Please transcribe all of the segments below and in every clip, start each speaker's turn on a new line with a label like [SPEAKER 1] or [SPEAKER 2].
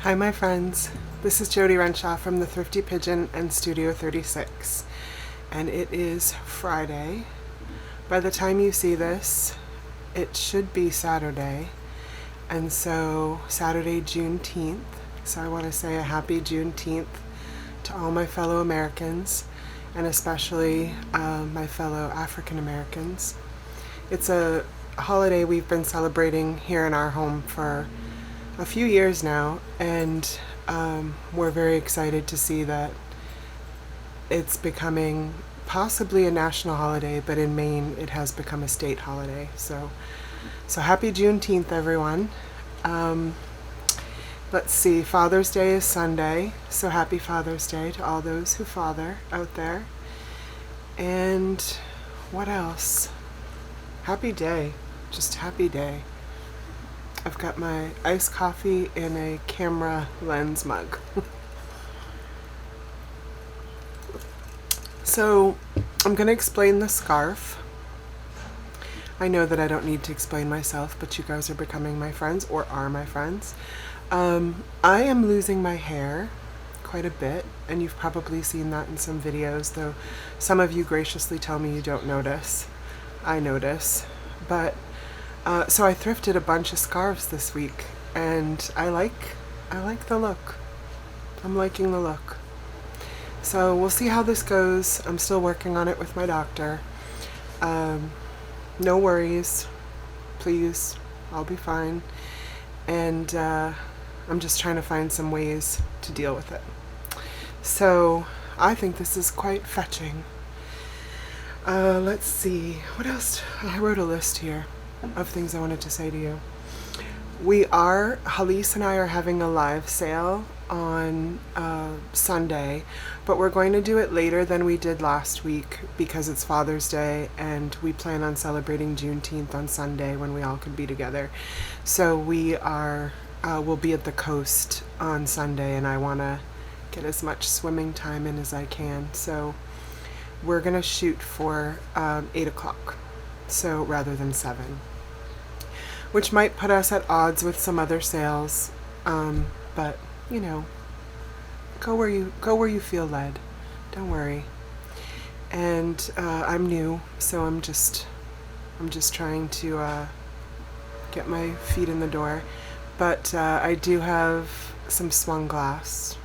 [SPEAKER 1] Hi my friends, this is Jody Renshaw from the Thrifty Pigeon and Studio 36, and it is Friday. By the time you see this, it should be Saturday, and so Saturday, Juneteenth, so I want to say a happy Juneteenth to all my fellow Americans, and especially my fellow African Americans. It's a holiday we've been celebrating here in our home for a few years now, and we're very excited to see that it's becoming possibly a national holiday, but in Maine it has become a state holiday. So happy Juneteenth, everyone. Let's see, Father's Day is Sunday, so happy Father's Day to all those who father out there. And what else? Happy day, just happy day. I've got my iced coffee in a camera lens mug. So I'm going to explain the scarf. I know that I don't need to explain myself, but you guys are becoming my friends, or are my friends. I am losing my hair quite a bit, and you've probably seen that in some videos, though some of you graciously tell me you don't notice. I notice. But so I thrifted a bunch of scarves this week, and I like the look. I'm liking the look. So we'll see how this goes. I'm still working on it with my doctor. No worries, please. I'll be fine. And I'm just trying to find some ways to deal with it. So I think this is quite fetching. Let's see, what else? I wrote a list here of things I wanted to say to you. Halise and I are having a live sale on Sunday, but we're going to do it later than we did last week because it's Father's Day, and we plan on celebrating Juneteenth on Sunday when we all can be together. So we'll be at the coast on Sunday, and I want to get as much swimming time in as I can. So we're going to shoot for 8 o'clock, so rather than 7. Which might put us at odds with some other sales, but you know, go where you feel led. Don't worry. And I'm new, so I'm just trying to get my feet in the door. But I do have some swung glass.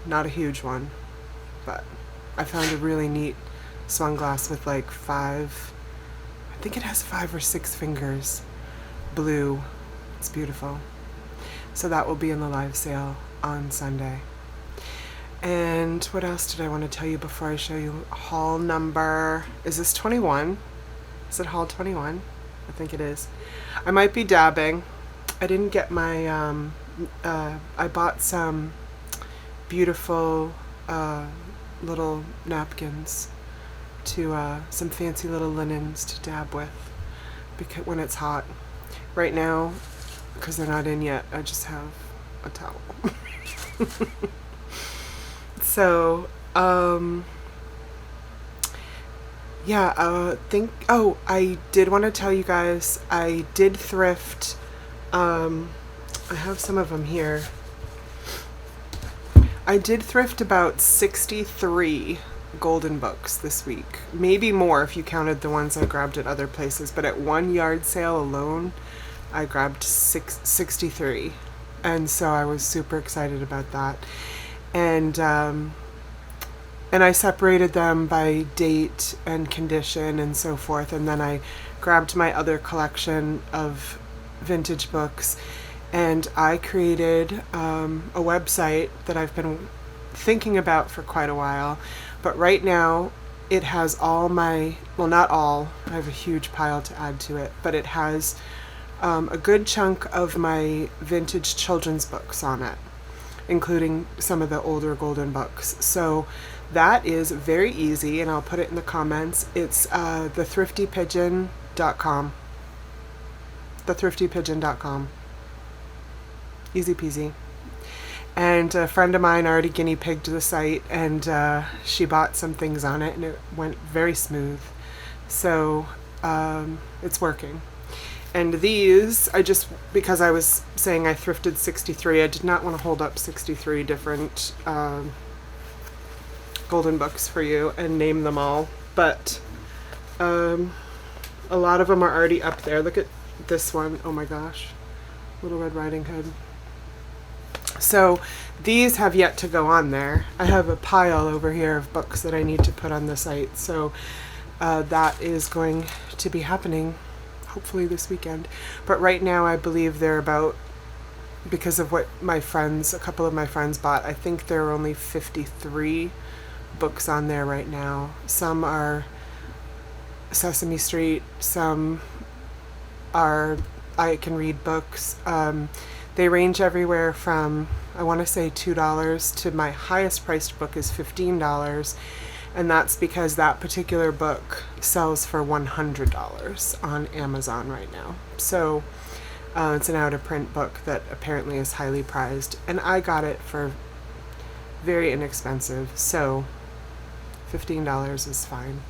[SPEAKER 1] Not a huge one, but I found a really neat swung glass with like I think it has 5 or 6 fingers, blue. It's beautiful. So that will be in the live sale on Sunday. And what else did I want to tell you before I show you haul number? Is this 21? Is it haul 21? I think it is. I might be dabbing. I didn't get my, I bought some beautiful little napkins to some fancy little linens to dab with because when it's hot. Right now, because they're not in yet, I just have a towel. So yeah, I did want to tell you guys I did thrift. I have some of them here. I did thrift about 63 golden books this week, maybe more if you counted the ones I grabbed at other places, but at one yard sale alone I grabbed 63, and so I was super excited about that. And I separated them by date and condition and so forth, and then I grabbed my other collection of vintage books, and I created a website that I've been thinking about for quite a while. But right now it has all my, well, not all, I have a huge pile to add to it, but it has a good chunk of my vintage children's books on it, including some of the older golden books. So that is very easy, and I'll put it in the comments. It's thethriftypigeon.com. thethriftypigeon.com. Easy peasy. And a friend of mine already guinea pigged the site, and she bought some things on it, and it went very smooth. So it's working. And these, because I was saying I thrifted 63, I did not want to hold up 63 different golden books for you and name them all. But a lot of them are already up there. Look at this one. Oh my gosh. Little Red Riding Hood. So these have yet to go on there. I have a pile over here of books that I need to put on the site. So that is going to be happening hopefully this weekend. But right now I believe they're about, because of what a couple of my friends bought, I think there are only 53 books on there right now. Some are Sesame Street, some are I Can Read books. They range everywhere from, I want to say $2 to my highest priced book is $15. And that's because that particular book sells for $100 on Amazon right now. So it's an out of print book that apparently is highly prized. And I got it for very inexpensive. So $15 is fine.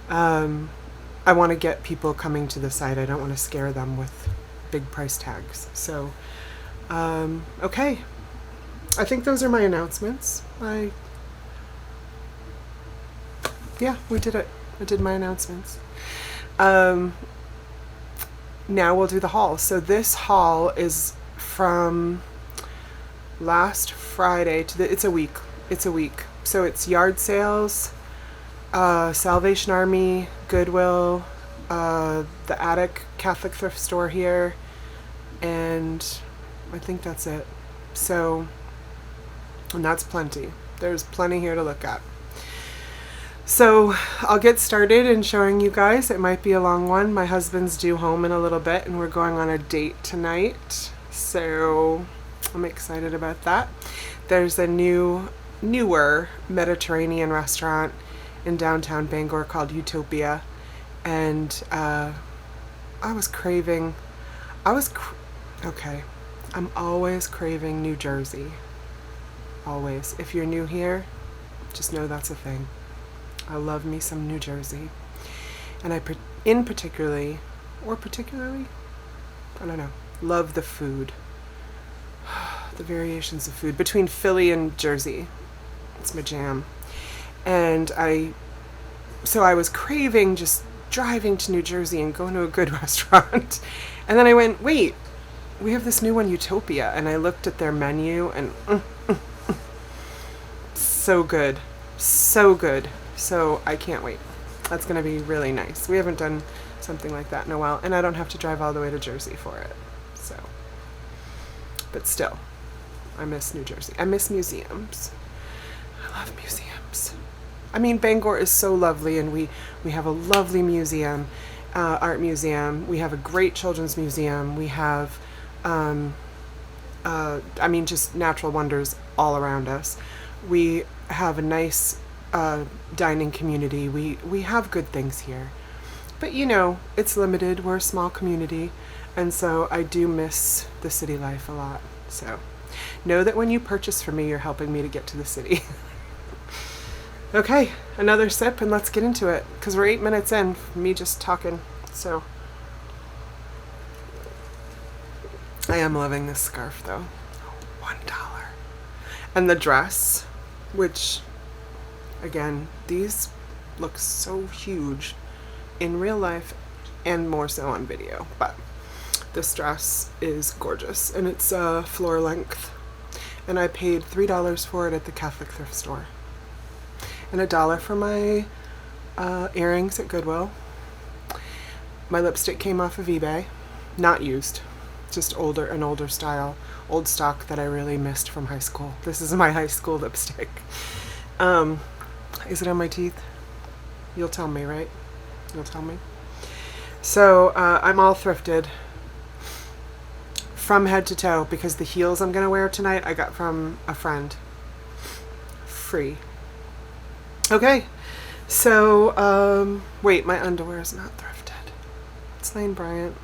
[SPEAKER 1] I want to get people coming to the site. I don't want to scare them with big price tags. So, okay. I think those are my announcements. Yeah, we did it. I did my announcements. Now we'll do the haul. So this haul is from last Friday to it's a week. It's a week. So it's yard sales, Salvation Army, Goodwill, the Attic Catholic thrift store here, and I think that's it. So, and that's plenty. There's plenty here to look at. So I'll get started in showing you guys. It might be a long one. My husband's due home in a little bit and we're going on a date tonight. So I'm excited about that. There's a newer Mediterranean restaurant in downtown Bangor called Utopia. And I'm always craving New Jersey. Always. If you're new here, just know that's a thing. I love me some New Jersey. And I particularly, I don't know, love the food. The variations of food between Philly and Jersey. It's my jam. And I was craving just driving to New Jersey and going to a good restaurant. And then I went, wait, we have this new one, Utopia. And I looked at their menu and so good. So good. So I can't wait. That's going to be really nice. We haven't done something like that in a while, and I don't have to drive all the way to Jersey for it. So, but still, I miss New Jersey. I miss museums. I love museums. I mean, Bangor is so lovely, and we have a lovely museum, art museum. We have a great children's museum. We have, just natural wonders all around us. We have a nice dining community. We have good things here, but it's limited. We're a small community, and so I do miss the city life a lot. So know that when you purchase from me, you're helping me to get to the city. Okay, another sip and let's get into it, because we're 8 minutes in from me just talking. So I am loving this scarf though. $1. And the dress, which again, these look so huge in real life and more so on video, but this dress is gorgeous and it's floor length, and I paid $3 for it at the Catholic thrift store and $1 for my earrings at Goodwill. My lipstick came off of eBay, not used, just an older style, old stock that I really missed from high school. This is my high school lipstick. Is it on my teeth? You'll tell me, right? You'll tell me. So I'm all thrifted from head to toe, because the heels I'm going to wear tonight I got from a friend. Free. Okay. So, wait, my underwear is not thrifted. It's Lane Bryant.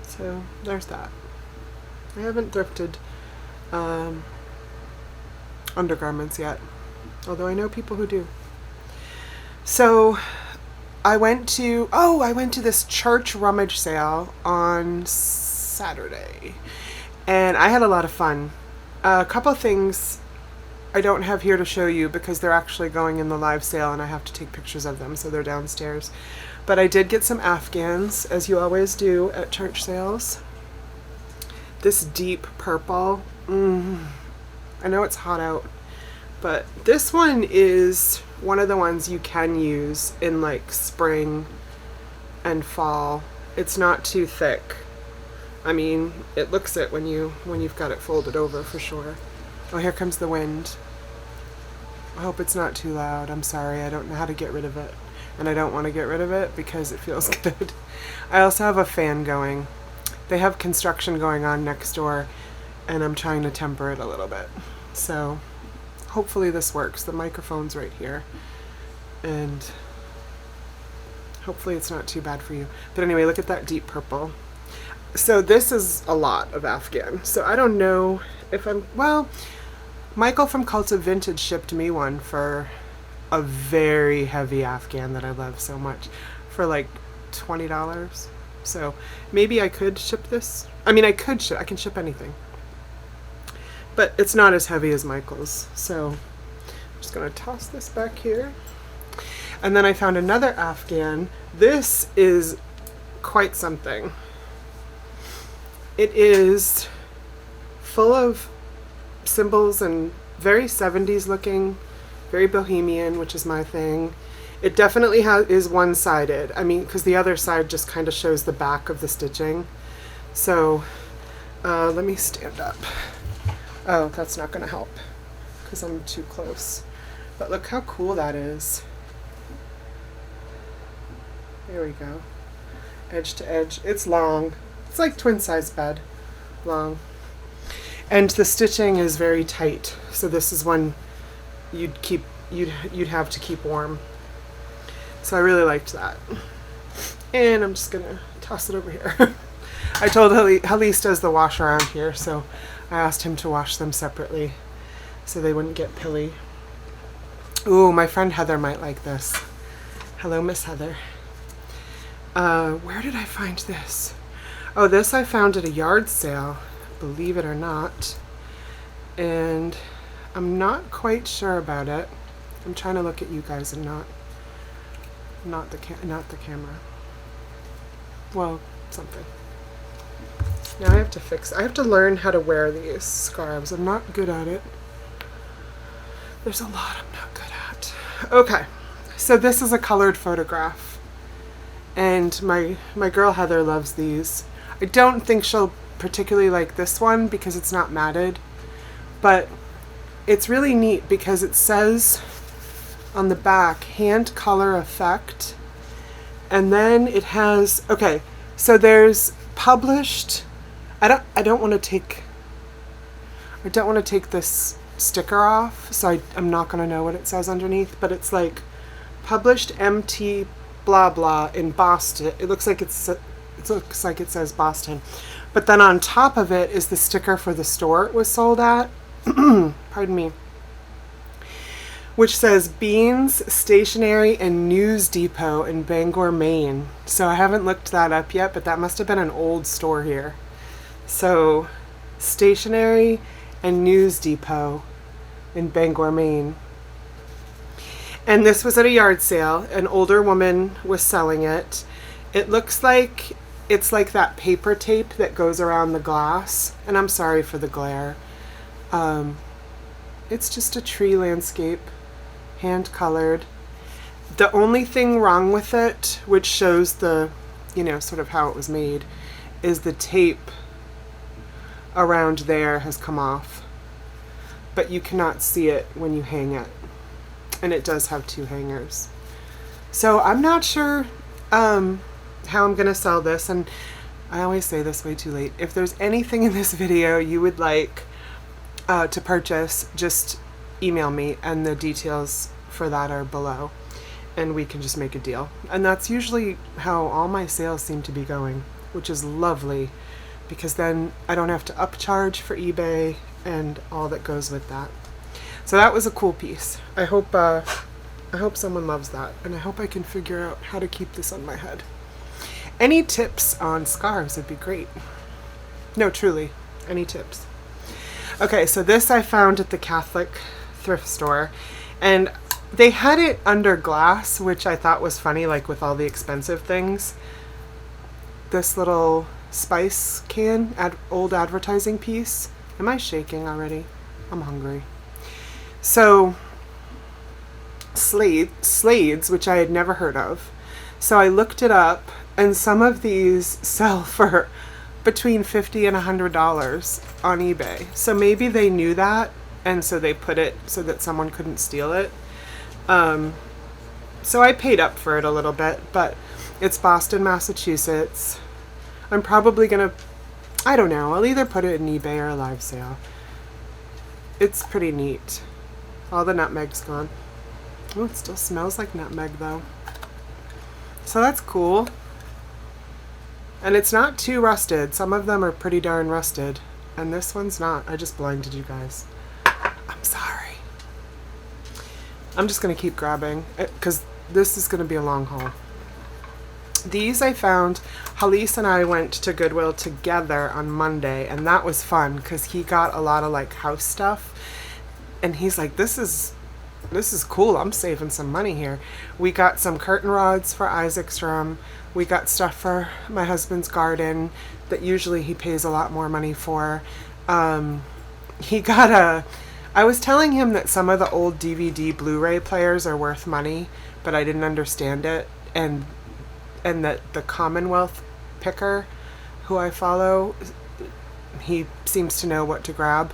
[SPEAKER 1] So, there's that. I haven't thrifted undergarments yet, although I know people who do. So I went to this church rummage sale on Saturday, and I had a lot of fun. A couple of things I don't have here to show you because they're actually going in the live sale and I have to take pictures of them, so they're downstairs. But I did get some Afghans, as you always do at church sales. This deep purple, I know it's hot out, but this one is one of the ones you can use in like spring and fall. It's not too thick. I mean, it looks it when you've got it folded over for sure. Oh, here comes the wind. I hope it's not too loud. I'm sorry, I don't know how to get rid of it. And I don't want to get rid of it because it feels good. I also have a fan going. They have construction going on next door and I'm trying to temper it a little bit. So hopefully this works. The microphone's right here. And hopefully it's not too bad for you. But anyway, look at that deep purple. So this is a lot of Afghan. So I don't know if Michael from Cult of Vintage shipped me one for a very heavy Afghan that I love so much for like $20. So maybe I could ship this. I mean, I can ship anything. But it's not as heavy as Michael's. So I'm just going to toss this back here. And then I found another Afghan. This is quite something. It is full of symbols and very 70s looking, very bohemian, which is my thing. It definitely is one-sided. I mean, because the other side just kind of shows the back of the stitching. So let me stand up. Oh, that's not going to help because I'm too close. But look how cool that is. There we go. Edge to edge. It's long. It's like twin size bed long. And the stitching is very tight. So this is one you'd have to keep warm. So I really liked that. And I'm just gonna toss it over here. I told Halise does the wash around here, so I asked him to wash them separately so they wouldn't get pilly. Ooh, my friend Heather might like this. Hello, Miss Heather. Where did I find this? Oh, this I found at a yard sale, believe it or not. And I'm not quite sure about it. I'm trying to look at you guys and not the camera. Well, something. Now I have to learn how to wear these scarves. I'm not good at it. There's a lot I'm not good at. Okay, so this is a colored photograph. And my girl Heather loves these. I don't think she'll particularly like this one because it's not matted. But it's really neat because it says on the back, hand color effect. And then it has, okay, so there's published, I don't want to take this sticker off, so I'm not going to know what it says underneath, but it's like published MT blah blah in Boston. It looks like it says Boston. But then on top of it is the sticker for the store it was sold at. Pardon me. Which says Beans Stationery and News Depot in Bangor, Maine. So I haven't looked that up yet, but that must have been an old store here. So Stationery and News Depot in Bangor, Maine. And this was at a yard sale. An older woman was selling it. It looks like it's like that paper tape that goes around the glass. And I'm sorry for the glare. It's just a tree landscape, hand colored. The only thing wrong with it, which shows the, sort of how it was made, is the tape around there has come off. But you cannot see it when you hang it. And it does have two hangers. So I'm not sure how I'm going to sell this. And I always say this way too late. If there's anything in this video you would like to purchase, just email me and the details for that are below. And we can just make a deal. And that's usually how all my sales seem to be going, which is lovely. Because then I don't have to upcharge for eBay and all that goes with that. So that was a cool piece. I hope I hope someone loves that, and I hope I can figure out how to keep this on my head. Any tips on scarves would be great. No, truly, any tips? Okay, so this I found at the Catholic thrift store, and they had it under glass, which I thought was funny, like with all the expensive things. This little spice can, old advertising piece. Am I shaking already? I'm hungry. So, slades, which I had never heard of. So I looked it up, and some of these sell for between $50 and $100 on eBay. So maybe they knew that, and so they put it so that someone couldn't steal it. So I paid up for it a little bit, but it's Boston, Massachusetts. I'm probably gonna, I don't know, I'll either put it in eBay or a live sale. It's pretty neat. All the nutmeg's gone. Oh, it still smells like nutmeg though. So that's cool. And it's not too rusted. Some of them are pretty darn rusted. And this one's not. I just blinded you guys. I'm sorry. I'm just going to keep grabbing because this is going to be a long haul. These I found, Halise and I went to Goodwill together on Monday, and that was fun because he got a lot of like house stuff. And he's like, this is cool. I'm saving some money here. We got some curtain rods for Isaac's room. We got stuff for my husband's garden that usually he pays a lot more money for. He got I was telling him that some of the old DVD Blu-ray players are worth money, but I didn't understand it. And that the Commonwealth picker, who I follow, he seems to know what to grab.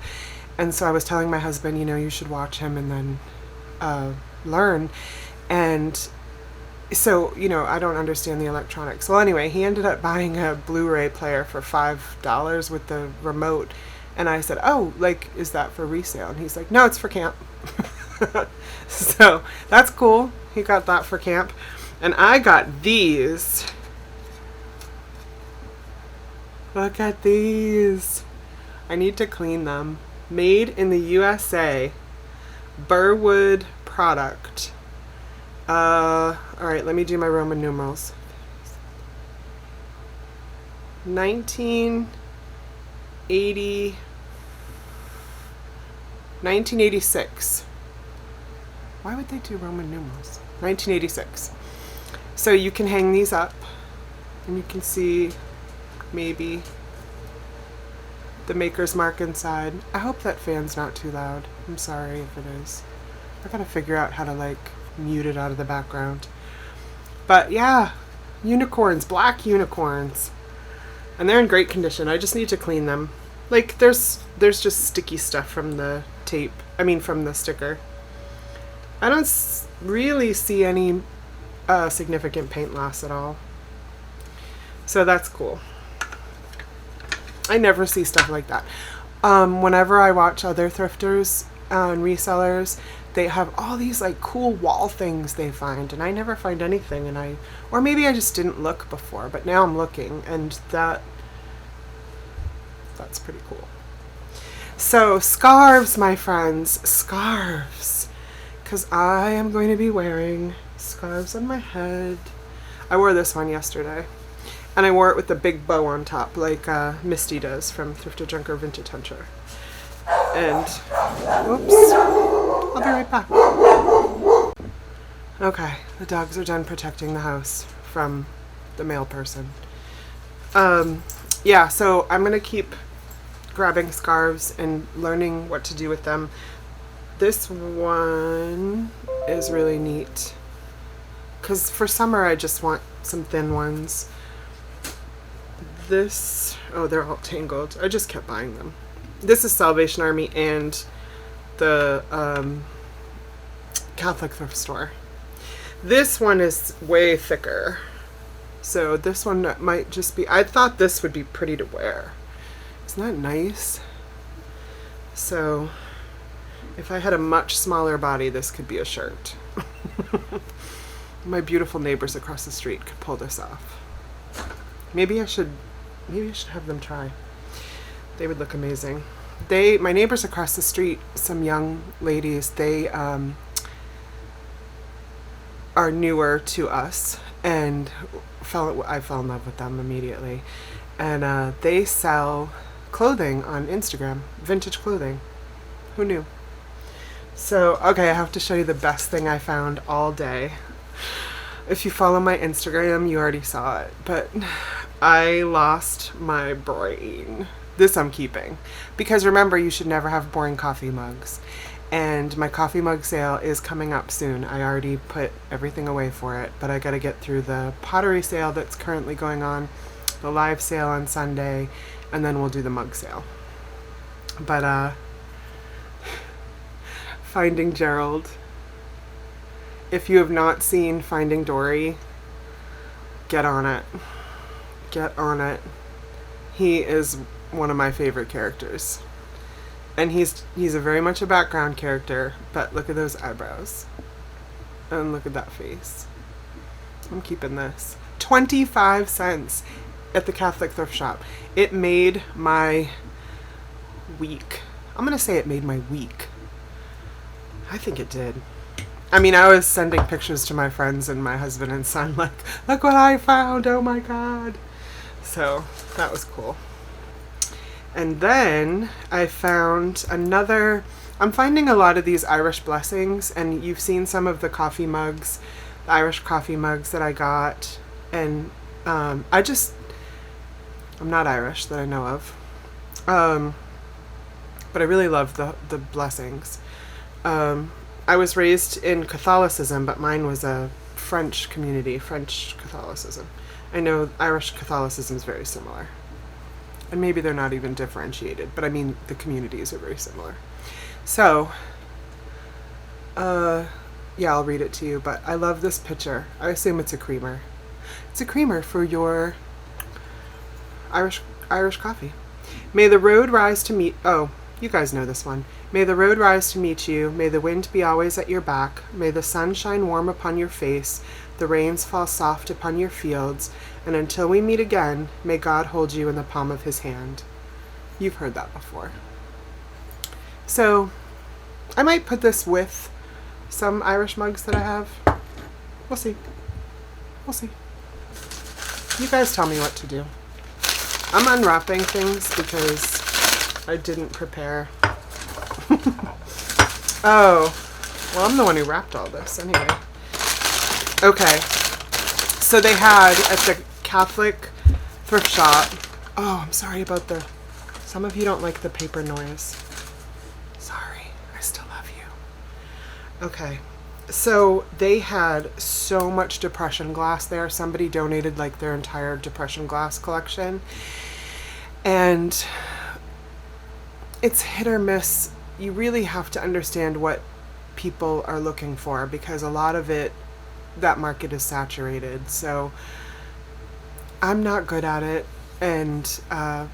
[SPEAKER 1] And so I was telling my husband, you should watch him and then learn. And so, I don't understand the electronics. Well, anyway, he ended up buying a Blu-ray player for $5 with the remote. And I said, oh, is that for resale? And he's like, no, it's for camp. So that's cool. He got that for camp. And I got these. Look at these. I need to clean them. Made in the USA. Burwood product. All right, let me do my Roman numerals. 1986. Why would they do Roman numerals? 1986. So you can hang these up, and you can see maybe the maker's mark inside. I hope that fan's not too loud. I'm sorry if it is. I gotta figure out how to mute it out of the background. But yeah, unicorns, black unicorns. And they're in great condition. I just need to clean them. There's just sticky stuff from the tape. From the sticker. I don't really see any significant paint loss at all. So that's cool. I never see stuff like that. Whenever I watch other thrifters and resellers, they have all these cool wall things they find, and I never find anything, or maybe I just didn't look before, but now I'm looking, and that's pretty cool. So scarves, my friends, scarves, because I am going to be wearing scarves on my head. I wore this one yesterday, and I wore it with the big bow on top, like Misty does from Thrifted Junker Vintage Hunter. And, whoops, I'll be right back. Okay, the dogs are done protecting the house from the mail person. Yeah, so I'm going to keep grabbing scarves and learning what to do with them. This one is really neat, because for summer I just want some thin ones. This, oh, they're all tangled. I just kept buying them. This is Salvation Army and the Catholic thrift store. This one is way thicker. So this one might just be, I thought this would be pretty to wear. Isn't that nice? So if I had a much smaller body, this could be a shirt. My beautiful neighbors across the street could pull this off. Maybe I should have them try. They would look amazing. My neighbors across the street, some young ladies, they are newer to us, and I fell in love with them immediately. And they sell clothing on Instagram, vintage clothing. Who knew? So, okay, I have to show you the best thing I found all day. If you follow my Instagram, you already saw it, but I lost my brain. This I'm keeping. Because remember, you should never have boring coffee mugs. And my coffee mug sale is coming up soon. I already put everything away for it, but I gotta get through the pottery sale that's currently going on, the live sale on Sunday, and then we'll do the mug sale. But, Finding Gerald. If you have not seen Finding Dory, get on it. Get on it. He is one of my favorite characters. And he's a very much a background character, but look at those eyebrows. And look at that face. I'm keeping this. 25 cents at the Catholic thrift shop. It made my week. I'm going to say it made my week. I think it did. I mean, I was sending pictures to my friends and my husband and son, like, look what I found, oh my god. So, that was cool. And then I found another, I'm finding a lot of these Irish blessings, and you've seen some of the coffee mugs, the Irish coffee mugs that I got. And I'm not Irish that I know of. But I really love the blessings. I was raised in Catholicism, but mine was a French community, French Catholicism. I know Irish Catholicism is very similar. And maybe they're not even differentiated, but I mean, the communities are very similar. So, yeah, I'll read it to you, but I love this picture. I assume it's a creamer. It's a creamer for your Irish coffee. May the road rise to meet, oh, you guys know this one. May the road rise to meet you. May the wind be always at your back. May the sun shine warm upon your face. The rains fall soft upon your fields. And until we meet again, may God hold you in the palm of his hand. You've heard that before. So, I might put this with some Irish mugs that I have. We'll see. We'll see. You guys tell me what to do. I'm unwrapping things because I didn't prepare. Oh, well, I'm the one who wrapped all this anyway. Okay, so they had at the Catholic thrift shop, oh, I'm sorry about some of you don't like the paper noise. Sorry, I still love you. Okay, so they had so much depression glass there. Somebody donated like their entire depression glass collection. And it's hit or miss. You really have to understand what people are looking for, because a lot of it, that market is saturated. So I'm not good at it. And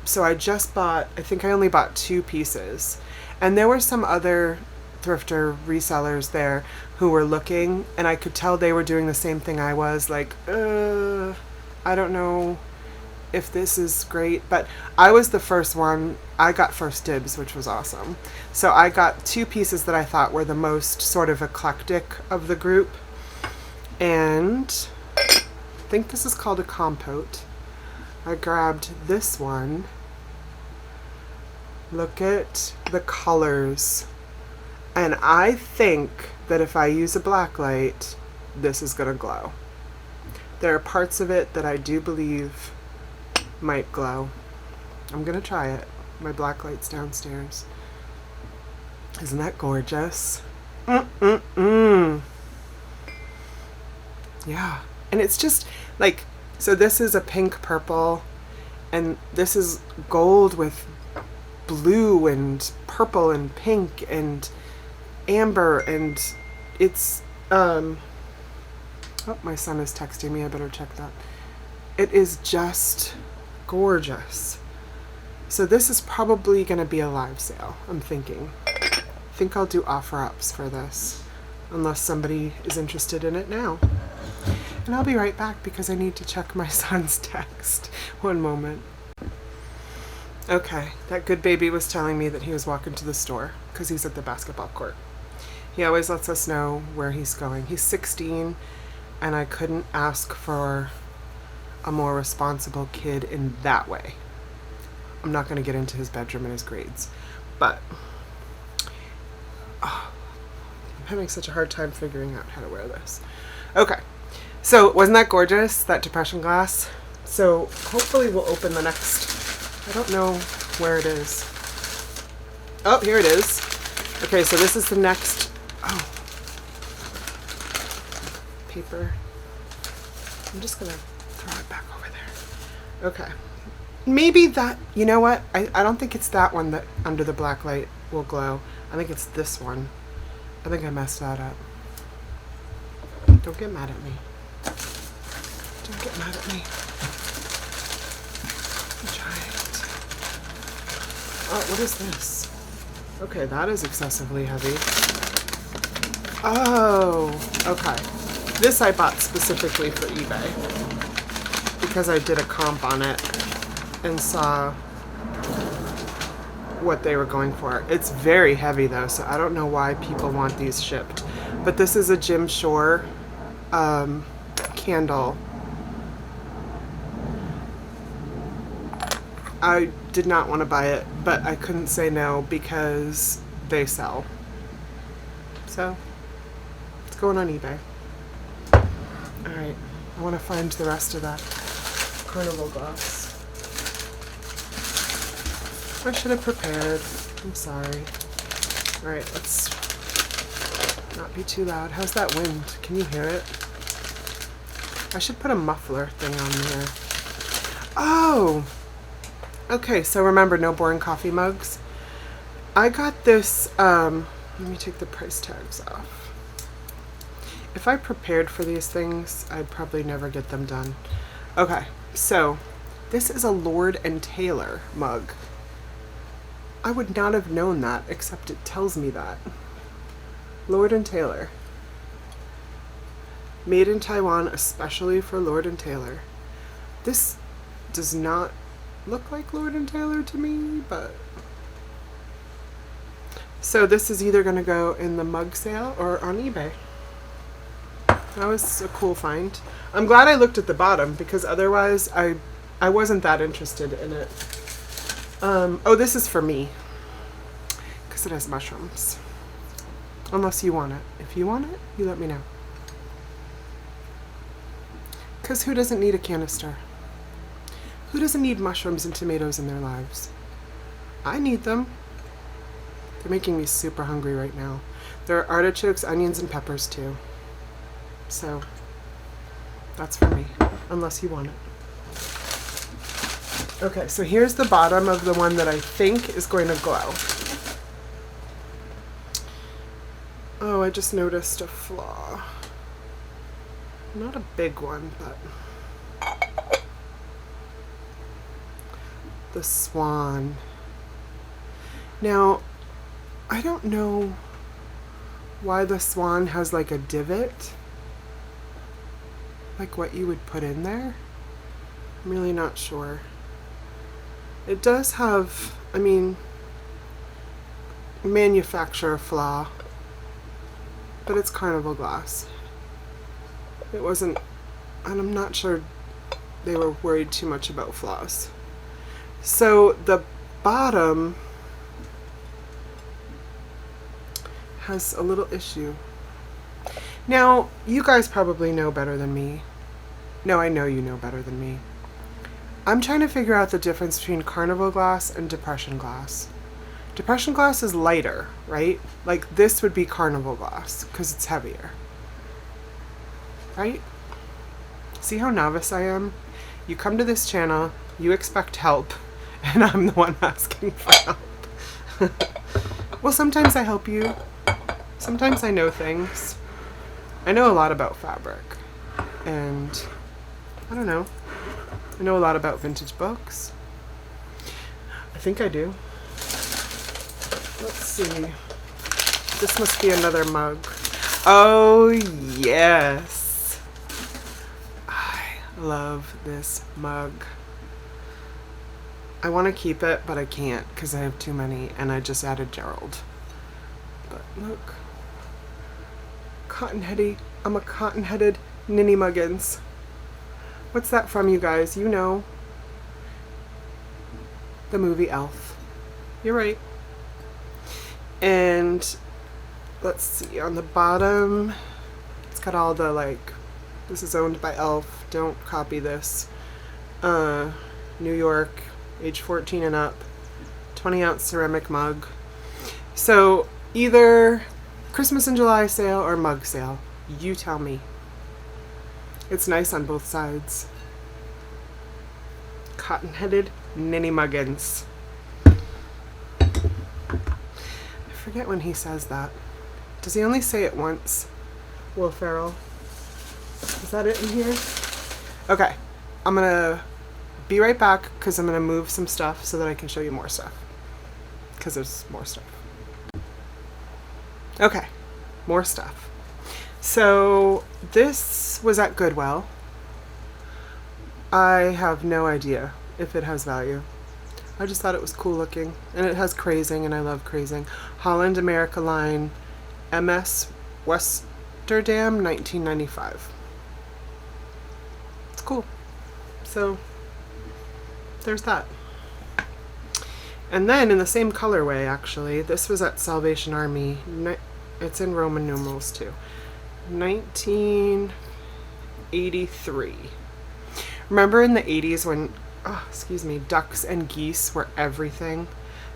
[SPEAKER 1] so I just bought, I think I only bought 2 pieces. And there were some other thrifter resellers there who were looking, and I could tell they were doing the same thing I was, like, I don't know if this is great, but I was the first one. I got first dibs, which was awesome. So I got 2 pieces that I thought were the most sort of eclectic of the group. And I think this is called a compote. I grabbed this one. Look at the colors. And I think that if I use a black light, this is gonna glow. There are parts of it that I do believe might glow. I'm gonna try it. My black light's downstairs. Isn't that gorgeous? Yeah. And it's just like, so this is a pink purple, and this is gold with blue and purple and pink and amber, and it's oh, my son is texting me. I better check that. It is just gorgeous. So this is probably going to be a live sale, I'm thinking. I think I'll do offer ups for this, unless somebody is interested in it now. And I'll be right back because I need to check my son's text. One moment. Okay, that good baby was telling me that he was walking to the store because he's at the basketball court. He always lets us know where he's going. He's 16, and I couldn't ask for a more responsible kid in that way. I'm not going to get into his bedroom and his grades, but I'm having such a hard time figuring out how to wear this. Okay, so wasn't that gorgeous, that depression glass? So hopefully we'll open the next, I don't know where it is. Oh, here it is. Okay, so this is the next, oh, paper. I'm just gonna throw it back over there. Okay. Maybe that, you know what? I don't think it's that one that under the black light will glow. I think it's this one. I think I messed that up. Don't get mad at me. Don't get mad at me. Giant. Oh, what is this? Okay, that is excessively heavy. Oh, okay. This I bought specifically for eBay because I did a comp on it and saw what they were going for. It's very heavy though, so I don't know why people want these shipped. But this is a Jim Shore candle. I did not want to buy it, but I couldn't say no because they sell. So it's going on eBay. Alright, I want to find the rest of that carnival glass. I should have prepared. I'm sorry. Alright, let's not be too loud. How's that wind? Can you hear it? I should put a muffler thing on here. Oh! Okay, so remember, no boring coffee mugs. I got this, let me take the price tags off. If I prepared for these things, I'd probably never get them done. Okay, so this is a Lord & Taylor mug. I would not have known that, except it tells me that. Lord & Taylor. Made in Taiwan, especially for Lord & Taylor. This does not look like Lord & Taylor to me, but... So this is either going to go in the mug sale or on eBay. That was a cool find. I'm glad I looked at the bottom because otherwise I wasn't that interested in it. Oh, this is for me because it has mushrooms. Unless you want it. If you want it, you let me know. Because who doesn't need a canister? Who doesn't need mushrooms and tomatoes in their lives? I need them. They're making me super hungry right now. There are artichokes, onions, and peppers too. So, that's for me. Unless you want it. Okay, so here's the bottom of the one that I think is going to glow. Oh, I just noticed a flaw. Not a big one, but... the swan. Now, I don't know why the swan has like a divot. Like what you would put in there. I'm really not sure. It does have, I mean, manufacturer flaw, but it's carnival glass. It wasn't, and I'm not sure they were worried too much about flaws. So the bottom has a little issue. Now, you guys probably know better than me. No, I know you know better than me. I'm trying to figure out the difference between carnival glass and depression glass. Depression glass is lighter, right? Like this would be carnival glass because it's heavier. Right? See how novice I am? You come to this channel, you expect help, and I'm the one asking for help. Well, sometimes I help you. Sometimes I know things. I know a lot about fabric. And I don't know. I know a lot about vintage books. I think I do. Let's see. This must be another mug. Oh, yes. I love this mug. I want to keep it, but I can't because I have too many, and I just added Gerald. But look. Cotton-heady. I'm a cotton-headed Ninny Muggins. What's that from, you guys? You know. The movie Elf. You're right. And let's see, on the bottom, it's got all the like, this is owned by Elf, don't copy this. New York, age 14 and up, 20-ounce ceramic mug. So either Christmas in July sale or mug sale. You tell me. It's nice on both sides. Cotton-headed Ninny Muggins. I forget when he says that. Does he only say it once? Will Ferrell. Is that it in here? Okay. I'm gonna be right back because I'm gonna move some stuff so that I can show you more stuff. Because there's more stuff. Okay. More stuff. So this was at Goodwill. I have no idea if it has value. I just thought it was cool looking. And it has crazing, and I love crazing. Holland America line, MS Westerdam, 1995. It's cool. So there's that. And then in the same colorway, actually, this was at Salvation Army. It's in Roman numerals too. 1983. Remember in the 80s when, ducks and geese were everything?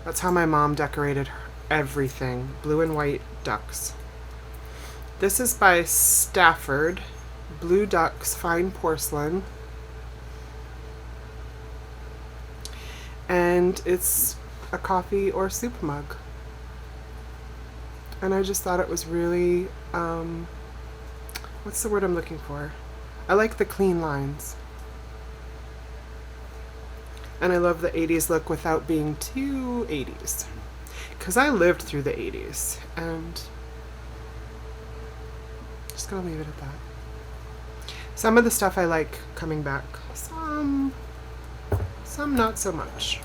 [SPEAKER 1] That's how my mom decorated everything. Blue and white ducks. This is by Stafford. Blue ducks, fine porcelain. And it's a coffee or soup mug. And I just thought it was really, what's the word I'm looking for? I like the clean lines. And I love the 80s look without being too 80s. Because I lived through the 80s. And just gonna leave it at that. Some of the stuff I like coming back. Some not so much.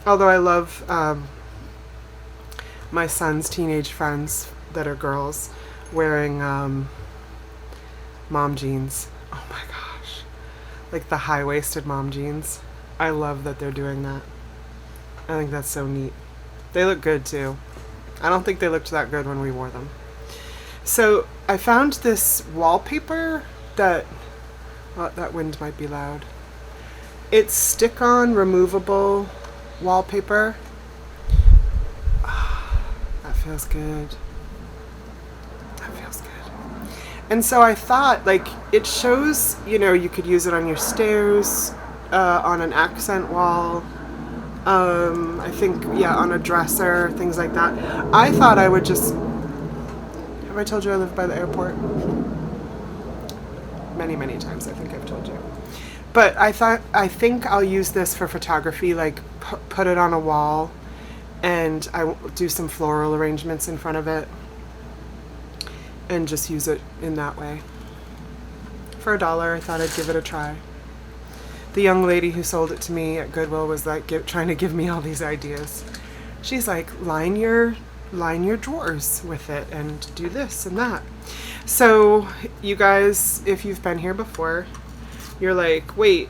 [SPEAKER 1] Although I love my son's teenage friends that are girls wearing mom jeans. Oh my gosh. Like the high-waisted mom jeans. I love that they're doing that. I think that's so neat. They look good too. I don't think they looked that good when we wore them. So I found this wallpaper that, that wind might be loud. It's stick-on removable wallpaper. That feels good. That feels good. And so I thought, like, it shows, you know, you could use it on your stairs, on an accent wall, I think, yeah, on a dresser, things like that. I thought I would just... Have I told you I live by the airport? Many, many times I think I've told you. But I think I'll use this for photography, like put it on a wall, and I will do some floral arrangements in front of it, and just use it in that way. For $1, I thought I'd give it a try. The young lady who sold it to me at Goodwill was like trying to give me all these ideas. She's like, line your drawers with it and do this and that. So you guys, if you've been here before, you're like, wait,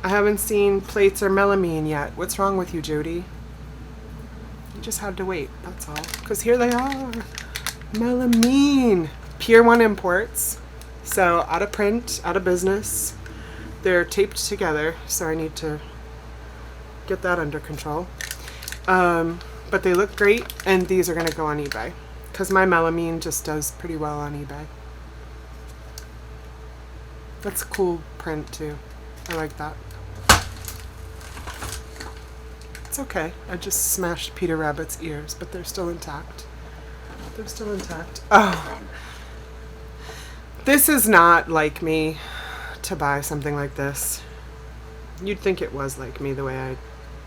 [SPEAKER 1] I haven't seen plates or melamine yet. What's wrong with you, Jody? You just had to wait, that's all. Because here they are. Melamine. Pier 1 imports. So out of print, out of business. They're taped together, so I need to get that under control. But they look great, and these are going to go on eBay. Because my melamine just does pretty well on eBay. That's a cool print too. I like that. It's okay. I just smashed Peter Rabbit's ears, but they're still intact. They're still intact. Oh. This is not like me to buy something like this. You'd think it was like me the way I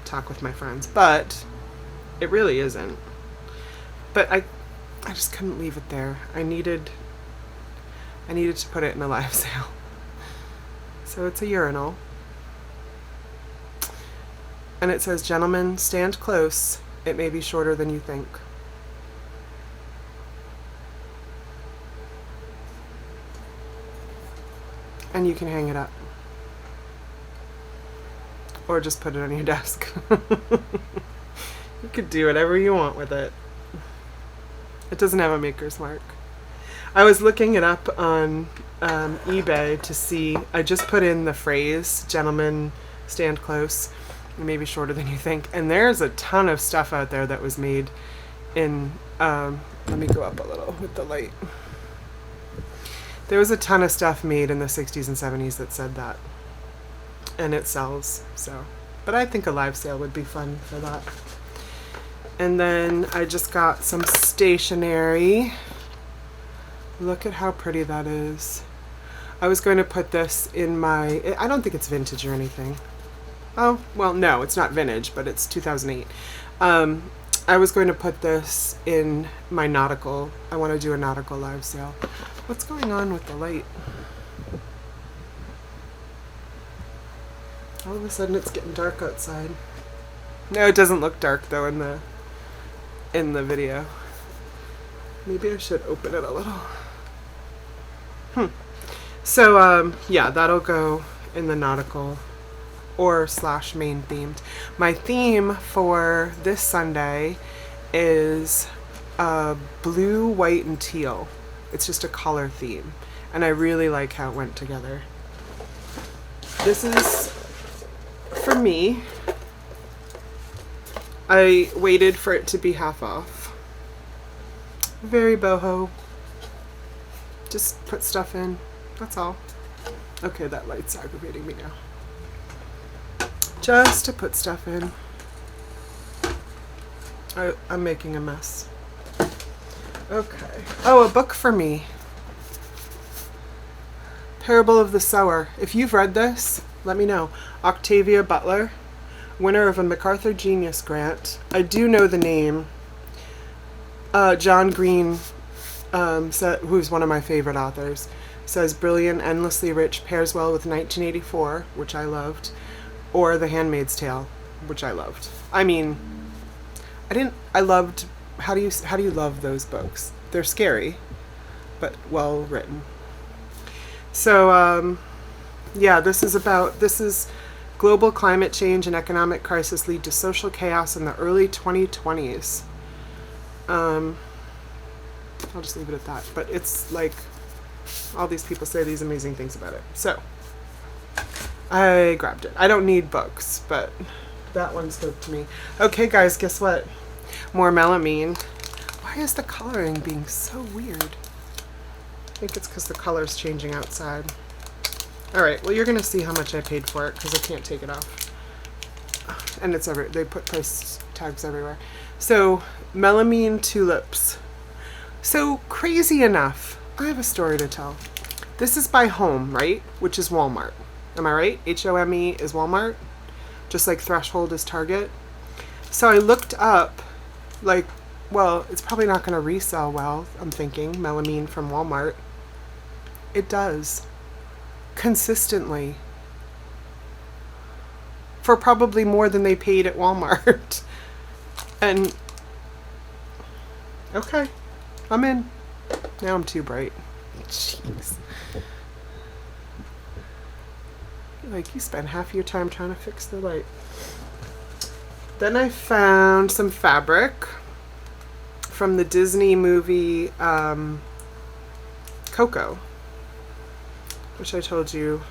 [SPEAKER 1] talk with my friends, but it really isn't. But I just couldn't leave it there. I needed to put it in a live sale. So it's a urinal. And it says, "Gentlemen, stand close. It may be shorter than you think." and you can hang it up. Or just put it on your desk. You could do whatever you want with it. It doesn't have a maker's mark. I was looking it up on eBay to see. I just put in the phrase, gentlemen stand close, maybe shorter than you think. And there's a ton of stuff out there that was made in, let me go up a little with the light. There was a ton of stuff made in the 60s and 70s that said that. And it sells, so. But I think a live sale would be fun for that. And then I just got some stationery. Look at how pretty that is. I was going to put this in my, I don't think it's vintage or anything. Oh, well, no, it's not vintage, but it's 2008. I was going to put this in my nautical. I want to do a nautical live sale. What's going on with the light? All of a sudden it's getting dark outside. No, it doesn't look dark though in the video. Maybe I should open it a little. So yeah, that'll go in the nautical or / main themed. My theme for this Sunday is blue, white, and teal. It's just a color theme, and I really like how it went together. This is for me. I waited for it to be half off. Very boho. Just put stuff in. That's all. Okay, that light's aggravating me now. Just to put stuff in. I'm making a mess. Okay. Oh, a book for me. Parable of the Sower. If you've read this, let me know. Octavia Butler, winner of a MacArthur Genius Grant. I do know the name. John Green, who's one of my favorite authors, says brilliant, endlessly rich, pairs well with 1984, which I loved, or The Handmaid's Tale, which I loved. I mean, I loved, how do you love those books? They're scary, but well written. So, yeah, this is global climate change and economic crisis lead to social chaos in the early 2020s. I'll just leave it at that. But it's like, all these people say these amazing things about it. So, I grabbed it. I don't need books, but that one spoke to me. Okay, guys, guess what? More melamine. Why is the coloring being so weird? I think it's because the color's changing outside. Alright, well, you're going to see how much I paid for it because I can't take it off. And it's they put price tags everywhere. So, melamine tulips. So, crazy enough, I have a story to tell. This is by Home, right? Which is Walmart. Am I right? H-O-M-E is Walmart. Just like Threshold is Target. So I looked up, like, well, it's probably not going to resell well, I'm thinking, melamine from Walmart. It does. Consistently. For probably more than they paid at Walmart. And, okay, I'm in. Now I'm too bright. Jeez. Like, you spend half your time trying to fix the light. Then I found some fabric from the Disney movie Coco, which I told you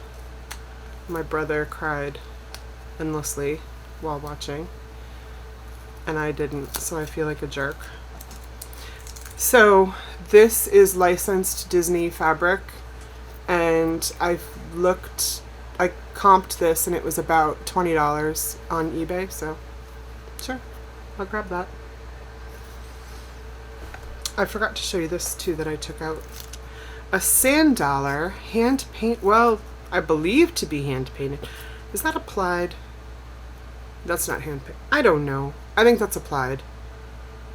[SPEAKER 1] my brother cried endlessly while watching, and I didn't, so I feel like a jerk. So this is licensed Disney fabric, and I comped this and it was about $20 on eBay, so sure, I'll grab that. I forgot to show you this too that I took out. A sand dollar, hand paint, well, I believe to be hand painted. Is that applied? That's not hand painted. I don't know. I think that's applied.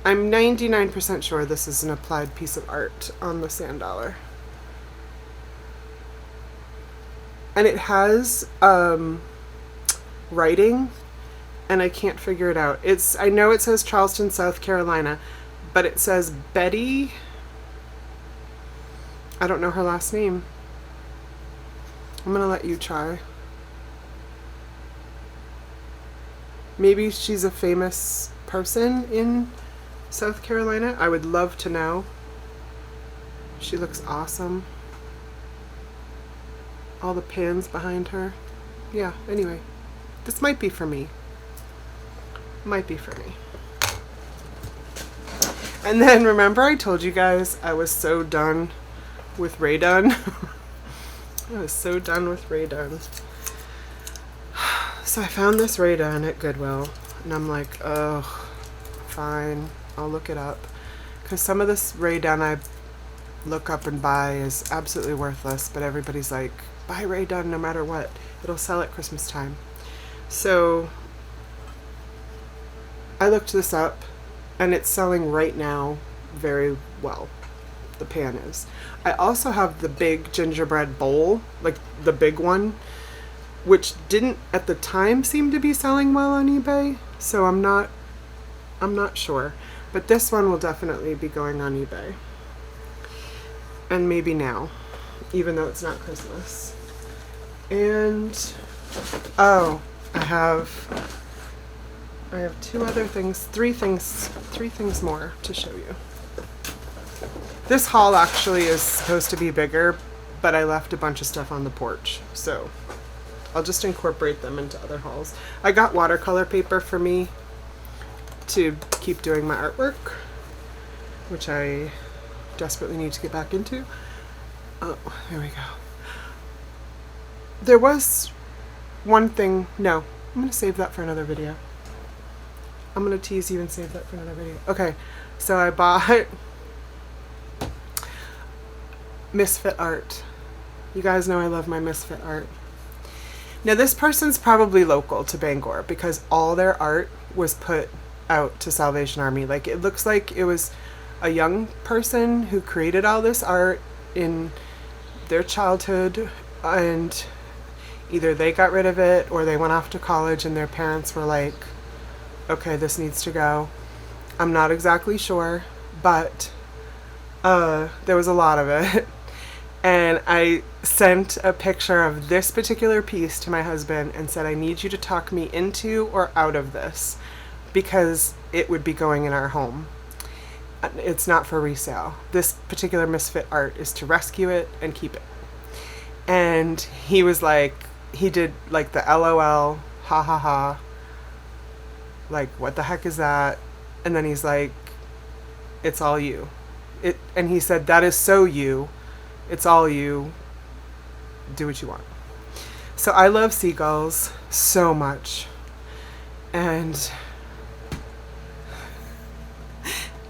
[SPEAKER 1] I'm 99% sure this is an applied piece of art on the sand dollar. And it has writing, and I can't figure it out. I know it says Charleston, South Carolina, but it says Betty. I don't know her last name. I'm gonna let you try. Maybe she's a famous person in South Carolina. I would love to know. She looks awesome. All the pans behind her. Yeah, anyway. This might be for me. Might be for me. And then remember I told you guys I was so done with Rae Dunn? I was so done with Rae Dunn. So I found this Rae Dunn at Goodwill, and I'm like, oh, fine, I'll look it up. Because some of this Rae Dunn I look up and buy is absolutely worthless, but everybody's like, buy Rae Dunn no matter what. It'll sell at Christmas time. So I looked this up, and it's selling right now very well. The pan is. I also have the big gingerbread bowl, like the big one, which didn't at the time seem to be selling well on eBay, so I'm not sure. But this one will definitely be going on eBay. And maybe now, even though it's not Christmas. And oh, I have two other things, three things more to show you. This haul actually is supposed to be bigger, but I left a bunch of stuff on the porch, so I'll just incorporate them into other hauls. I got watercolor paper for me to keep doing my artwork, which I desperately need to get back into. Oh, there we go. There was one thing, no, I'm going to save that for another video. I'm going to tease you and save that for another video. Okay, so I bought Misfit art. You guys know I love my Misfit art. Now this person's probably local to Bangor because all their art was put out to Salvation Army. Like, it looks like it was a young person who created all this art in their childhood, and either they got rid of it or they went off to college and their parents were like, okay, this needs to go. I'm not exactly sure, but there was a lot of it. And I sent a picture of this particular piece to my husband and said, I need you to talk me into or out of this because it would be going in our home. It's not for resale. This particular Misfit art is to rescue it and keep it. And he was like, he did like the LOL, ha ha ha, like, what the heck is that? And then he's like, it's all you. And he said, that is so you. It's all you. Do what you want. So I love seagulls so much. And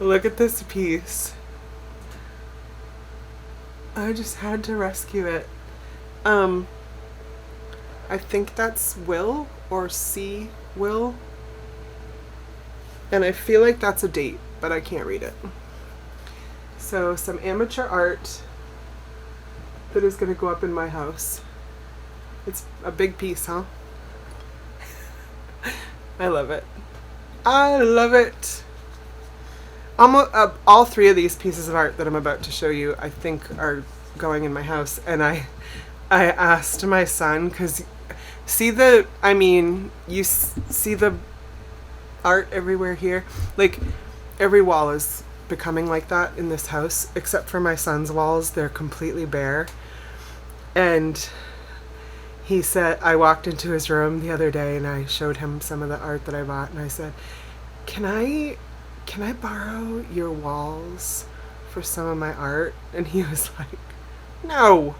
[SPEAKER 1] look at this piece. I just had to rescue it. I think that's Will or C. Will. And I feel like that's a date, but I can't read it. So some amateur art that is going to go up in my house. It's a big piece, huh? I love it. I love it. All three of these pieces of art that I'm about to show you, I think, are going in my house. And I asked my son, because you see the art everywhere here? Like, every wall is becoming like that in this house, except for my son's walls. They're completely bare. And he said, I walked into his room the other day and I showed him some of the art that I bought, and I said, can I borrow your walls for some of my art? And he was like, no.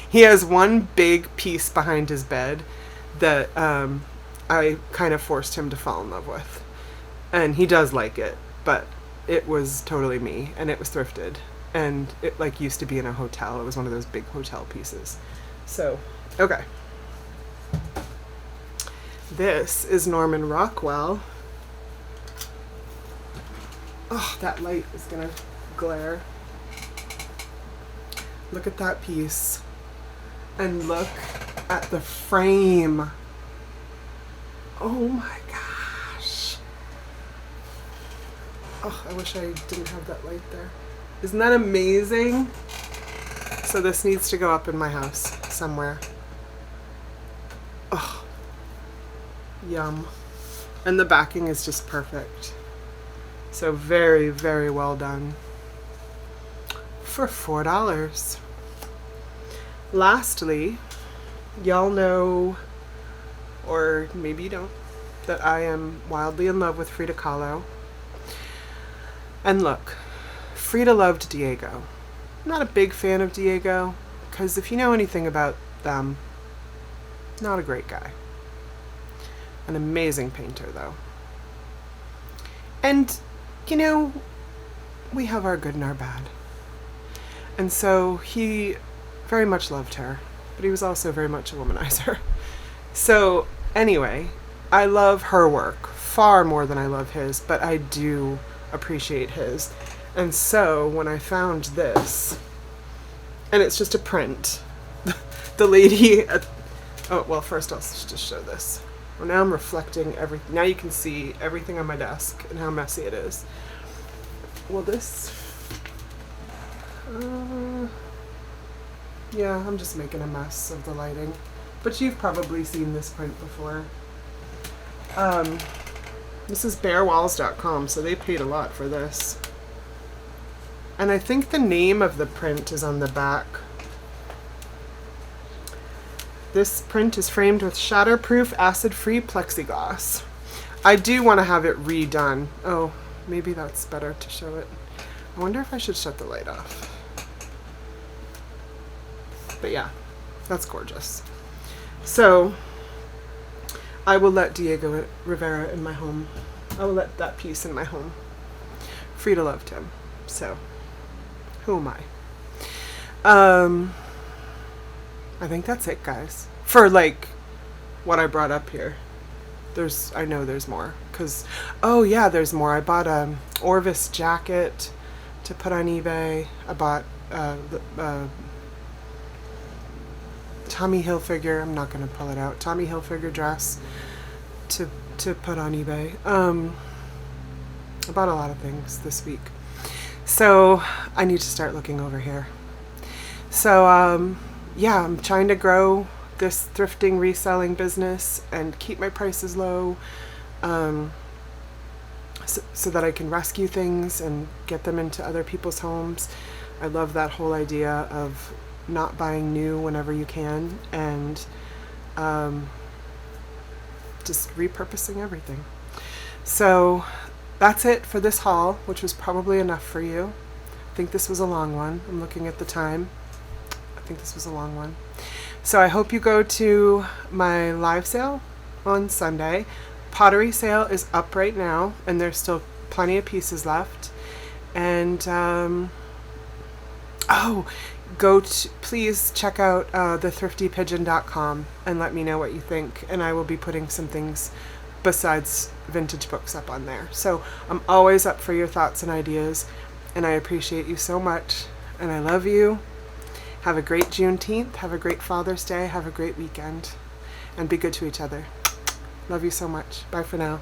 [SPEAKER 1] He has one big piece behind his bed that I kind of forced him to fall in love with. And he does like it, but it was totally me, and it was thrifted. And it like used to be in a hotel. It was one of those big hotel pieces. So, okay. This is Norman Rockwell. Oh, that light is gonna glare. Look at that piece. And look at the frame. Oh my gosh. Oh, I wish I didn't have that light there. Isn't that amazing? So this needs to go up in my house somewhere. Oh, yum. And the backing is just perfect. So very, very well done. For $4. Lastly, y'all know, or maybe you don't, that I am wildly in love with Frida Kahlo. And look, Frida loved Diego. I'm not a big fan of Diego, because if you know anything about them, not a great guy. An amazing painter, though. And, you know, we have our good and our bad. And so he very much loved her, but he was also very much a womanizer. So anyway, I love her work far more than I love his, but I do appreciate his. And so when I found this, and it's just a print, the lady at, oh, well, first I'll just show this. Well, now I'm reflecting everything. Now you can see everything on my desk and how messy it is. Well, this, yeah, I'm just making a mess of the lighting. But you've probably seen this print before. This is barewalls.com, so they paid a lot for this. And I think the name of the print is on the back. This print is framed with shatterproof, acid-free plexiglass. I do want to have it redone. Oh, maybe that's better to show it. I wonder if I should shut the light off. But yeah, that's gorgeous. So I will let Diego Rivera in my home. I will let that piece in my home. Frida loved him, so who am I? I think that's it, guys. For like what I brought up here. I know there's more, cause oh yeah, there's more. I bought a Orvis jacket to put on eBay. I bought Tommy Hilfiger, I'm not going to pull it out, Tommy Hilfiger dress to put on eBay. I bought a lot of things this week. So I need to start looking over here. So yeah, I'm trying to grow this thrifting reselling business and keep my prices low, so that I can rescue things and get them into other people's homes. I love that whole idea of not buying new whenever you can, and just repurposing everything. So that's it for this haul, which was probably enough for you. I think this was a long one. I'm looking at the time. I think this was a long one. So I hope you go to my live sale on Sunday. Pottery sale is up right now, and there's still plenty of pieces left. And please check out thethriftypigeon.com and let me know what you think, and I will be putting some things besides vintage books up on there. So I'm always up for your thoughts and ideas, and I appreciate you so much, and I love you. Have a great Juneteenth, have a great Father's Day, have a great weekend, and be good to each other. Love you so much. Bye for now.